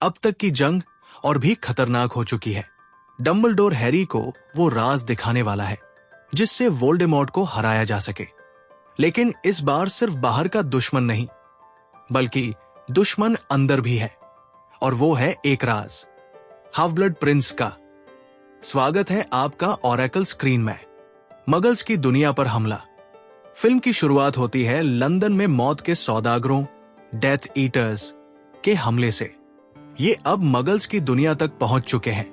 अब तक की जंग और भी खतरनाक हो चुकी है। डंबलडोर हैरी को वो राज दिखाने वाला है जिससे वोल्डेमॉर्ट को हराया जा सके। लेकिन इस बार सिर्फ बाहर का दुश्मन नहीं, बल्कि दुश्मन अंदर भी है, और वो है एक राज, हाफ ब्लड प्रिंस का। स्वागत है आपका ओरेकल स्क्रीन में। मगल्स की दुनिया पर हमला। फिल्म की शुरुआत होती है लंदन में मौत के सौदागरों, डेथ ईटर्स के हमले से। ये अब मगल्स की दुनिया तक पहुंच चुके हैं।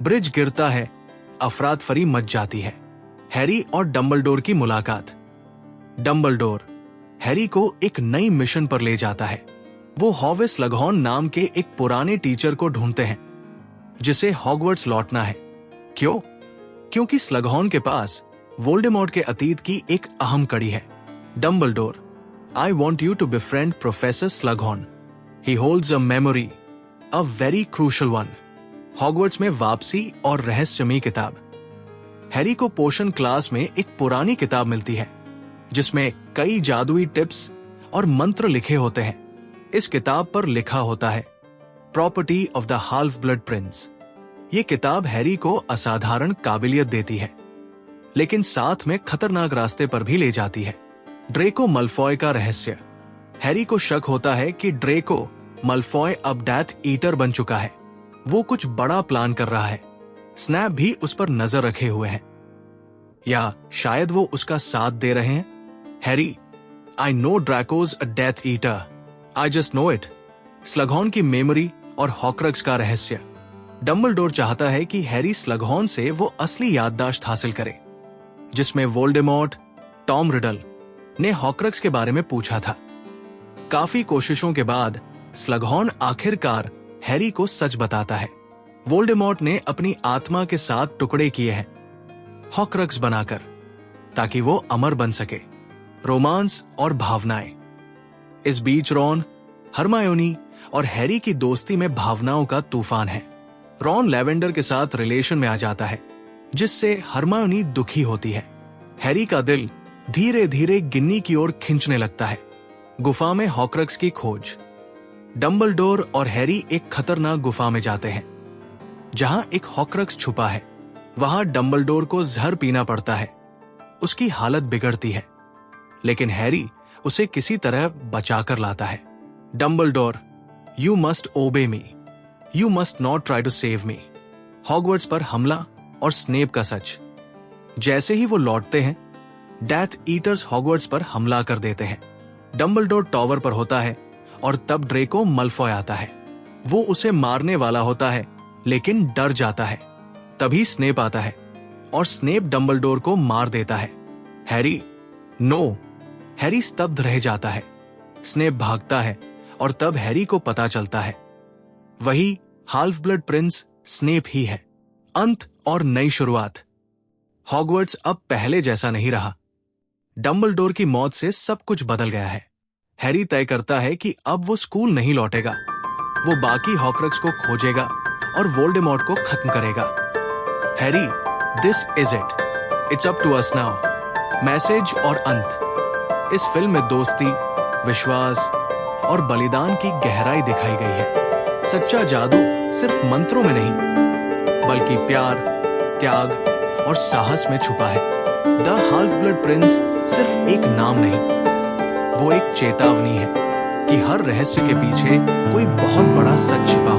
ब्रिज गिरता है, अफरात फरी मच जाती है। हैरी और डंबलडोर की मुलाकात। डंबलडोर हैरी को एक नई मिशन पर ले जाता है। वो हॉविस स्लगहॉर्न नाम के एक पुराने टीचर को ढूंढते हैं जिसे हॉगवर्ट्स लौटना है। क्यों? क्योंकि स्लगहॉर्न के पास वोल्डेमॉर्ट के अतीत की एक अहम कड़ी है। Dumbledore, I want you to befriend professor Slughorn. He holds a memory, a very crucial one. Hogwarts में वापसी और रहस्यमयी किताब। हैरी को पोशन क्लास में एक पुरानी किताब मिलती है जिसमें कई जादुई टिप्स और मंत्र लिखे होते हैं। इस किताब पर लिखा होता है property of the half blood Prince. ये किताब हैरी को असाधारण काबिलियत देती है, लेकिन साथ में खतरनाक रास्ते पर भी ले जाती है। ड्रेको मल्फॉय का रहस्य। हैरी को शक होता है कि ड्रेको मल्फॉय अब डेथ ईटर बन चुका है। वो कुछ बड़ा प्लान कर रहा है। स्नैप भी उस पर नजर रखे हुए हैं, या शायद वो उसका साथ दे रहे हैं। Harry, I know Draco's a death eater, I just know it. Slughorn की मेमोरी और हॉक्रक्स का रहस्य। डंबलडोर चाहता है कि हैरी स्लगहॉर्न से वो असली याददाश्त हासिल करे जिसमें वोल्डेमॉर्ट, टॉम रिडल ने हॉक्रक्स के बारे में पूछा था। काफी कोशिशों के बाद स्लगहॉर्न आखिरकार हैरी को सच बताता है। वोल्डेमॉर्ट ने अपनी आत्मा के साथ टुकड़े किए हैं हॉक्रक्स बनाकर, ताकि वो अमर बन सके। रोमांस और भावनाएं। इस बीच रॉन, हरमायोनी और हैरी की दोस्ती में भावनाओं का तूफान है। रॉन लैवेंडर के साथ रिलेशन में आ जाता है जिससे हरमायोनी दुखी होती है। हैरी का दिल धीरे धीरे गिन्नी की ओर खींचने लगता है। गुफा में हॉक्रक्स की खोज। डंबलडोर और हैरी एक खतरनाक गुफा में जाते हैं जहां एक हॉक्रक्स छुपा है। वहां डंबलडोर को जहर पीना पड़ता है। उसकी हालत बिगड़ती है, लेकिन हैरी उसे किसी तरह बचाकर लाता है। Dumbledore, you must obey me, you must not try to save me. Hogwarts पर हमला और स्नेप का सच। जैसे ही वो लौटते हैं, डेथ ईटर्स हॉगवर्ट्स पर हमला कर देते हैं। डंबलडोर टॉवर पर होता है और तब ड्रेको मल्फॉय आता है। वो उसे मारने वाला होता है, लेकिन डर जाता है। तभी स्नेप आता है और स्नेप डंबलडोर को मार देता है। Harry, no! हैरी स्तब्ध रह जाता है। स्नेप भागता है और तब हैरी को पता चलता है वही हाल्फ ब्लड प्रिंस स्नेप ही है। अंत और नई शुरुआत। हॉगवर्ट्स अब पहले जैसा नहीं रहा। डंबलडोर की मौत से सब कुछ बदल गया है। हैरी तय करता है कि अब वो स्कूल नहीं लौटेगा। वो बाकी हॉक्रक्स को खोजेगा और वोल्डेमॉर्ट को खत्म करेगा। Harry, this is it, it's up to us now. Message और अंत। इस फिल्म में दोस्ती, विश्वास और बलिदान की गहराई दिखाई गई है। सच्चा जादू सिर्फ मंत्रों में नहीं, बल्कि प्यार, त्याग और साहस में छुपा है। द हाल्फ ब्लड प्रिंस सिर्फ एक नाम नहीं, वो एक चेतावनी है कि हर रहस्य के पीछे कोई बहुत बड़ा सच छिपा